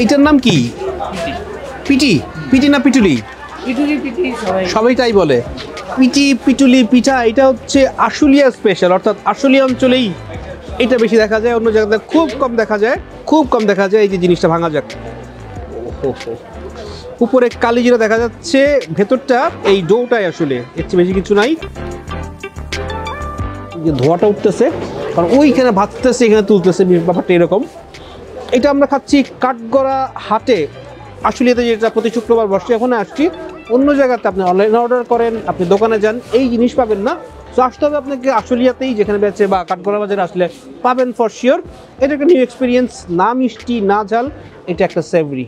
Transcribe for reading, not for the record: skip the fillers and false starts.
এইটার নাম কি? পিটি। পিটি না পিটুলি? সবাই তাই বলে। পিটি পিটুলি পিঠা, এটা হচ্ছে আশুলিয়া স্পেশাল, অর্থাৎ আশুলিয়া অঞ্চলেই এটা বেশি দেখা যায়, অন্য জায়গাতে খুব কম দেখা যায়, খুব কম দেখা যায়। এই যে জিনিসটা ভাঙা যাক, উপরে কালি যেটা দেখা যাচ্ছে, ভেতরটা এই ডোটাই আসলে, এর চেয়ে বেশি কিছু নাই। যে ধোঁয়াটা উঠতেছে, কারণ ওইখানে ভাজতেছে, এখানে তুলতেছে, ব্যাপারটা এরকম। এটা আমরা খাচ্ছি কাঠগড়া হাটে, আশুলিয়াতে, যেটা প্রতি শুক্রবার বসে। ওখানে আসছি। অন্য জায়গাতে আপনি অনলাইনে অর্ডার করেন, আপনি দোকানে যান, এই জিনিস পাবেন না। তো আসতে হবে আপনাকে আশুলিয়াতেই, যেখানে বেচে, বা কাঠগড়া বাজারে আসলে পাবেন ফর শিওর। এটা একটা নিউ এক্সপিরিয়েন্স, না মিষ্টি না ঝাল, এটা একটা সেভরি।